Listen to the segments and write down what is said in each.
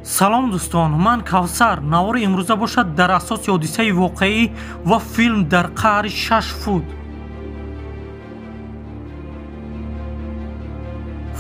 салом дӯстон, ман кавсар. навори имрӯза бошад дар асоси ҳодисаи воқеӣ ва филм дар қаъри 6 фут.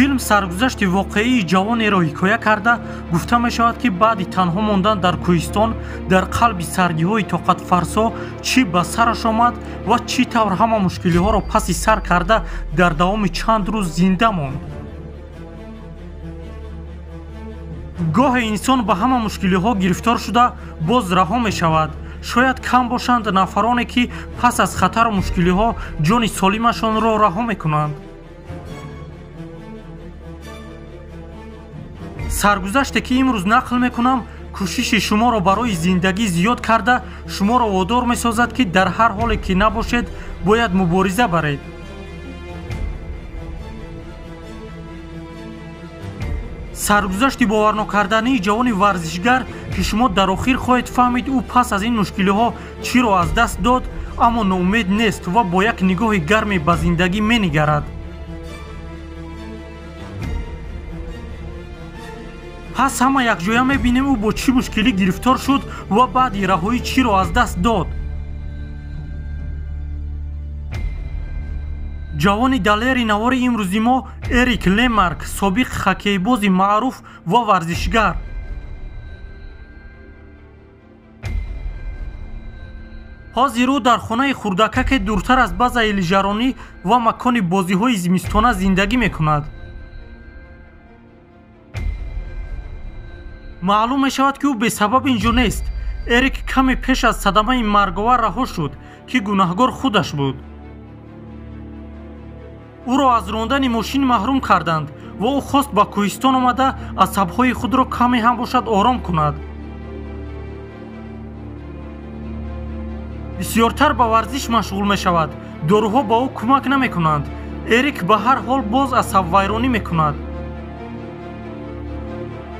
филм саргузашти воқеии ҷавонеро ҳикоя карда, гуфта мешавад ки баъди танҳо мондан дар кӯҳистон дар қалби сардиҳои тоқатфарсо чӣ ба сараш омад ва чӣ тавр ҳама мушкилиҳоро паси сар карда дар давоми чанд рӯз зинда монд. гоҳе инсон ба ҳама мушкилиҳо гирифтор шуда боз раҳо мешавад. шояд кам бошанд нафароне ки пас аз хатару мушкилиҳо ҷони солимашонро раҳо мекунанд. саргузаште ки имрӯз нақл мекунам, кӯшиши шуморо барои зиндагӣ зиёд карда, шуморо водор месозад ки дар ҳар ҳоле ки набошед, бояд мубориза баред. саргузашти боварнокардании ҷавони варзишгар ки шумо дар охир хоҳед фаҳмид ӯ пас аз ин мушкилиҳо чиро аз даст дод, аммо ноумед нест ва бо як нигоҳи гарме ба зиндагӣ менигарад. пас ҳама якҷоя мебинем ӯ бо чӣ мушкилӣ гирифтор шуд ва баъди раҳоӣ чиро аз даст дод. ҷавони далери навори имрӯзи мо Эрик Лемарк, собиқ хоккейбози маъруф ва варзишгар. ҳозир ӯ дар хонаи хурдакаке дуртар аз базаи лижаронӣ ва макони бозиҳои зимистона зиндагӣ мекунад. маълум мешавад ки ӯ бесабаб ин ҷо нест. Эрик каме пеш аз садамаи марговар раҳо шуд, ки гунаҳгор худаш буд. ӯро аз рондани мошин маҳрум карданд ва ӯ хост ба кӯҳистон омада асабҳои худро каме ҳам бошад ором кунад. бисёртар ба варзиш машғул мешавад. дорӯҳо ба ӯ кӯмак намекунанд. Эрик ба ҳар ҳол боз асабвайронӣ мекунад.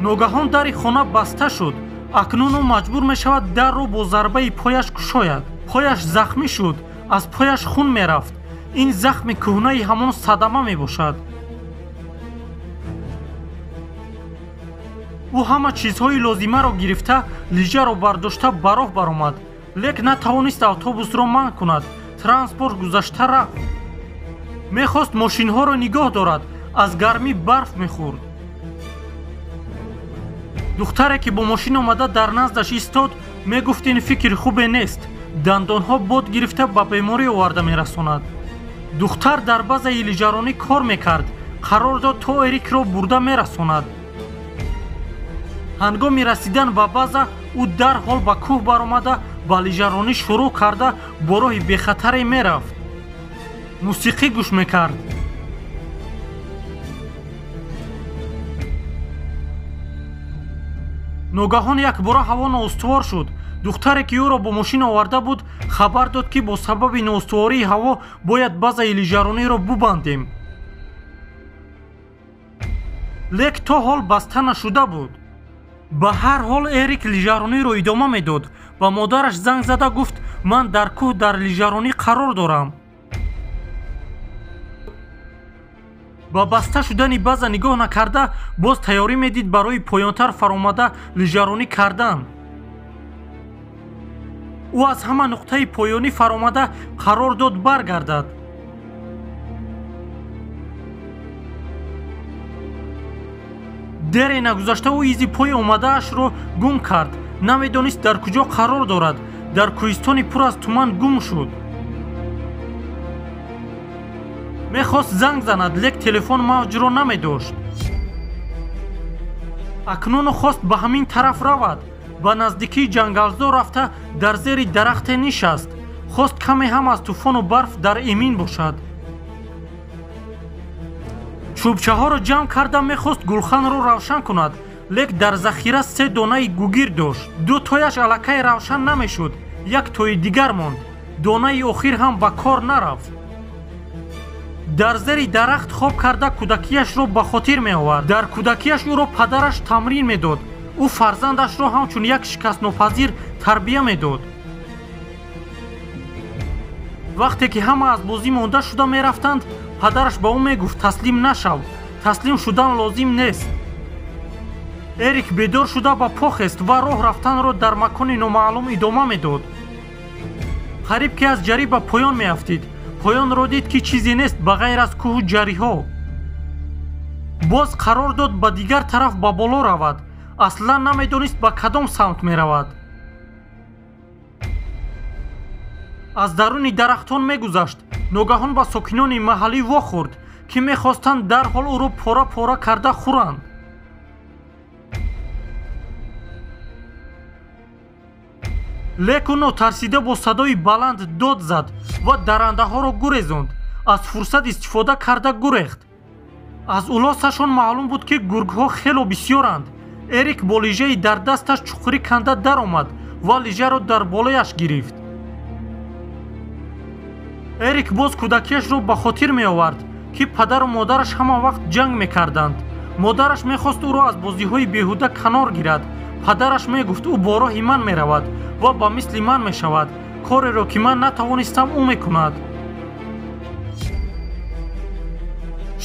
ногаҳон дари хона баста шуд. акнун ӯ маҷбур мешавад дарро бо зарбаи пояш кушояд. пояш захмӣ шуд, аз пояш хун мерафт. ин захми кӯҳнаи ҳамон садама мебошад. ӯ ҳама чизҳои лозимаро гирифта, лижаро бардошта ба роҳ баромад, лек натавонист автобусро манъ кунад. транспорт гузашта рафт. мехост мошинҳоро нигоҳ дорад, аз гармӣ барф мехӯрд. духтаре ки бо мошин омада дар наздаш истод, мегуфт ин фикри хубе нест. дандонҳо бод гирифта ба беморӣ оварда мерасонад. духтар дар базаи лижаронӣ кор мекард. қарор дод то Эрикро бурда мерасонад. ҳангоми расидан ба база ӯ дарҳол ба кӯҳ баромада ба лижаронӣ шурӯъ карда бо роҳи бехатаре мерафт. мусиқӣ гӯш мекард. ногаҳон якбора ҳаво ноустувор шуд. духтаре ки ӯро бо мошин оварда буд, хабар дод ки бо сабаби ноустувории ҳаво бояд базаи лижарониро бубандем. лек то ҳол баста нашуда буд. ба ҳар ҳол Эрик лижарониро идома медод. ба модараш занг зада гуфт: ман дар кӯҳ дар лижаронӣ қарор дорам. ба баста шудани база нигоҳ накарда, боз тайёрӣ медид барои поёнтар фаромада лижаронӣ кардан. ӯ аз ҳама нуқтаи поёнӣ фаромада қарор дод баргардад. дере нагузашта ӯ изи пои омадаашро гум кард. намедонист дар куҷо қарор дорад. дар кӯҳистони пур аз туман гум шуд. мехост занг занад, лек телефон мавҷро намедошт. акнун ӯ хост ба ҳамин тараф равад. ба наздикии ҷангалзор рафта дар зери дарахте нишаст. хост каме ҳам аз тӯфону барф дар эмин бошад. чӯбчаҳоро ҷамъ карда мехост гулханро равшан кунад, лек дар захира 3 донаи гугир дошт. 2 тояш аллакай равшан намешуд, 1 тои дигар монд. донаи охир ҳам ба кор нарафт. дар зери дарахт хоб карда кӯдакиашро ба хотир меовард. Дар кӯдакиаш ӯро падараш тамрин медод. ӯ фарзандашро ҳамчун як шикастнопазир тарбия медод. вақте ки ҳама аз бозӣ монда шуда мерафтанд, падараш ба ӯ мегуфт таслим нашав, таслим шудан лозим нест. эрик бедор шуда ба по хест ва роҳ рафтанро дар макони номаълум идома медод. қариб ки аз ҷарӣ ба поён меафтид, поёнро дид ки чизе нест ба ғайр аз кӯҳу ҷариҳо. боз қарор дод ба дигар тараф ба боло равад. аслан намедонист ба кадом самт меравад. аз даруни дарахтон мегузашт. ногаҳон ба сокинони маҳаллӣ вохӯрд, ки мехостанд дарҳол ӯро пора пора карда хӯранд. лекин нотарсида бо садои баланд дод зад ва дарандаҳоро гурезонд. аз фурсат истифода карда гурехт. аз улосашон маълум буд ки гургҳо хело бисёранд. эрик бо лижаи дар дасташ чуқурӣ канда даромад ва лижаро дар болояш гирифт. эрик боз кӯдакиашро ба хотир меовард, ки падару модараш ҳама вақт ҷанг мекарданд. модараш мехост ӯро аз бозиҳои беҳуда канор гирад. падараш мегуфт ӯ бо роҳи ман меравад ва ба мисли ман мешавад. кореро ки ман натавонистам ӯ мекунад.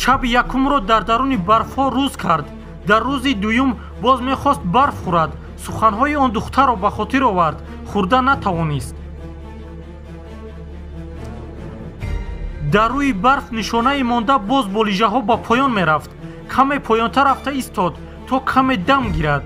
шаби якумро дар даруни барфҳо рӯз кард. дар рӯзи дуюм боз мехост барф хӯрад. суханҳои он духтарро ба хотир овард. хӯрда натавонист. дар рӯи барф нишонаи монда боз бо лижаҳо ба поён мерафт. каме поёнтар рафта истод, то каме дам гирад.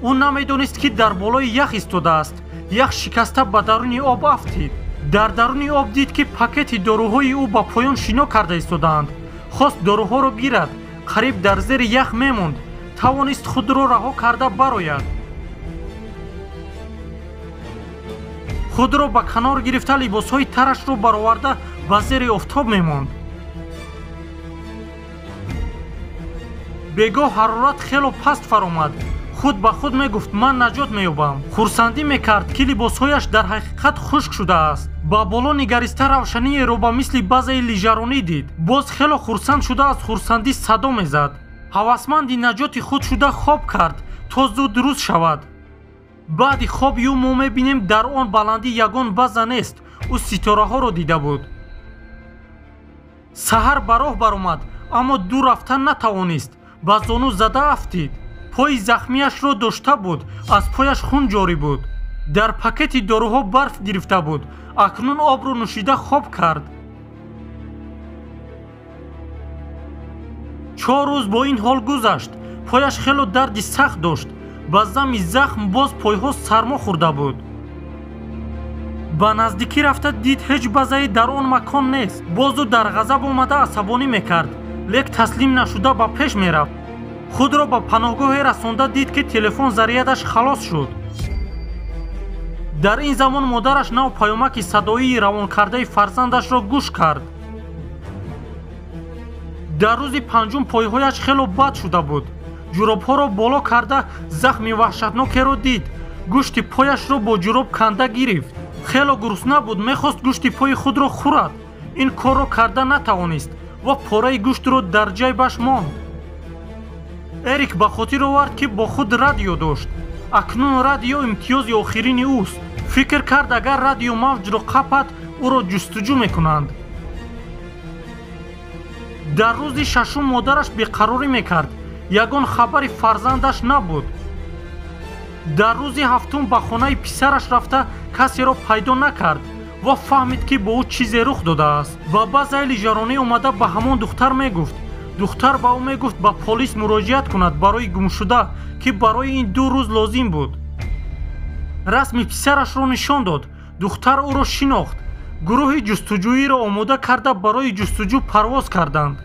ӯ намедонист ки дар болои ях истодааст. ях шикаста ба даруни об афтид. дар даруни об дид ки пакети дорӯҳои ӯ ба поён шино карда истодаанд. хост дорӯҳоро гирад. қариб дар зери ях мемонд. тавонист худро раҳо карда барояд. худро ба канор гирифта либосҳои тарашро бароварда ба зери офтоб мемонд. бегоҳ ҳарорат хело паст фаромад. худ ба худ мегуфт ман наҷот меёбам. хурсандӣ мекард ки либосҳояш дар ҳақиқат хушк шудааст. ба боло нигариста равшаниеро ба мисли базаи лижаронӣ дид. боз хело хурсанд шуда аз хурсандӣ садо мезад. ҳавасманди наҷоти худ шуда хоб кард, то зуд рӯз шавад. баъди хоби ӯ мо мебинем дар он баландӣ ягон база нест. ӯ ситораҳоро дида буд. саҳар ба роҳ баромад, аммо дур рафтан натавонист. ба зону зада афтид. пои захмиашро дошта буд. аз пояш хун ҷорӣ буд. дар пакети дорӯҳо барф гирифта буд. акнун обро нӯшида хоб кард. 4 рӯз бо ин ҳол гузашт. пояш хело дарди сахт дошт. ба зами захм боз пойҳо сармо хӯрда буд. ба наздикӣ рафта дид ҳеҷ базае дар он макон нест. бозу дар ғазаб омада асабонӣ мекард, лек таслим нашуда ба пеш мерафт. худро ба паноҳгоҳе расонда дид ки телефон зарядаш халос шуд. дар ин замон модараш нав паёмаки садоии равонкардаи фарзандашро гӯш кард. дар рӯзи панҷум пойҳояш хело бад шуда буд. ҷуробҳоро боло карда захми ваҳшатнокеро дид. гӯшти пояшро бо ҷуроб канда гирифт. хело гурсна буд, мехост гӯшти пои худро хӯрад. ин корро карда натавонист ва пораи гӯштро дар ҷайбаш монд. эрик ба хотир овард ки бо худ радио дошт. акнун радио имтиёзи охирини ӯст. фикр кард агар радио мавҷро қапад, ӯро ҷустуҷӯ мекунанд. дар рӯзи шашум модараш беқарорӣ мекард. ягон хабари фарзандаш набуд. дар рӯзи ҳафтум ба хонаи писараш рафта касеро пайдо накард ва фаҳмид ки бо ӯ чизе рух додааст. ба базаи лижаронӣ омада ба ҳамон духтар мегуфт. духтар ба ӯ мегуфт ба полис муроҷиат кунад барои гумшуда, ки барои ин 2 рӯз лозим буд. расми писарашро нишон дод. духтар ӯро шинохт. гурӯҳи ҷустуҷӯиро омода карда барои ҷустуҷӯ парвоз карданд.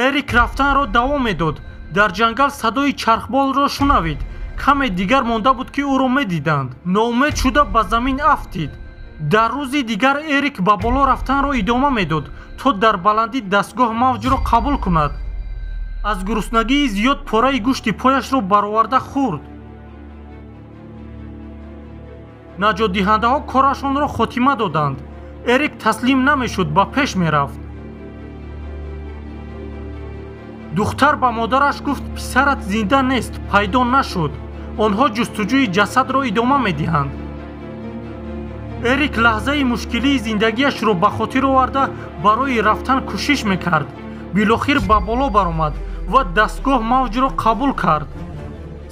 эрик рафтанро давом медод. дар ҷангал садои чархболро шунавид. каме дигар монда буд ки ӯро медиданд. ноумед шуда ба замин афтид. дар рӯзи дигар эрик ба боло рафтанро идома медод, то дар баландӣ дастгоҳ мавҷро қабул кунад. аз гуруснагии зиёд пораи гӯшти пояшро бароварда хӯрд. наҷотдиҳандаҳо корашонро хотима доданд. эрик таслим намешуд, ба пеш мерафт. духтар ба модараш гуфт писарат зинда нест, пайдо нашуд. онҳо ҷустуҷӯи ҷасадро идома медиҳанд. эрик лаҳзаи мушкилии зиндагиашро ба хотир оварда барои рафтан кӯшиш мекард. билохир ба боло баромад ва дастгоҳ мавҷро қабул кард.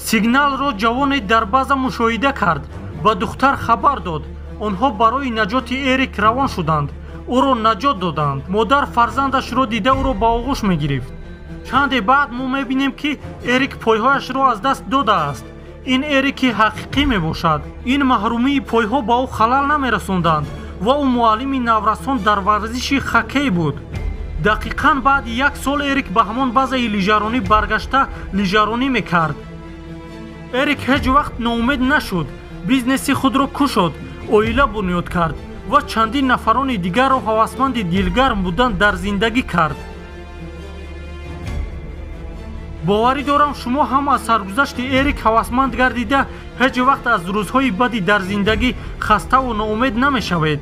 сигналро ҷавоне дар база мушоҳида кард. ба духтар хабар дод. онҳо барои наҷоти эрик равон шуданд. ӯро наҷот доданд. модар фарзандашро дида ӯро ба оғӯш мегирифт. чанде баъд мо мебинем ки эрик пойҳояшро аз даст додааст. ин эрики ҳақиқӣ мебошад. ин маҳрумии пойҳо ба ӯ халал намерасонданд ва ӯ муаллими наврасон дар варзиши хоккей буд. дақиқан баъди 1 сол эрик ба ҳамон базаи лижаронӣ баргашта лижаронӣ мекард. эрик ҳеҷ вақт ноумед нашуд. бизнеси худро кушод, оила бунёд кард ва чандин нафарони дигарро ҳавасманди дилгарм будан дар зиндагӣ кард. боварӣ дорам шумо ҳам аз саргузашти эрик ҳавасманд гардида ҳеҷ вақт аз рӯзҳои бади дар зиндагӣ хаставу ноумед намешавед.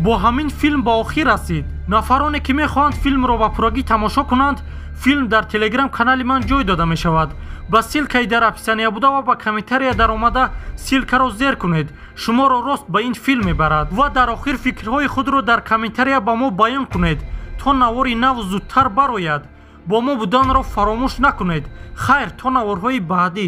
бо ҳамин филм ба охир расид. нафароне ки мехоҳанд филмро ба пуррагӣ тамошо кунанд, филм дар телеграм-канали ман ҷой дода мешавад. ба силкаи дар описания буда ва ба комментария даромада силкаро зер кунед. шуморо рост ба ин филм мебарад. ва дар охир фикрҳои худро дар комментария ба мо баён кунед, то навори нав зудтар барояд. бо мо буданро фаромӯш накунед. хайр, то наворҳои баъдӣ.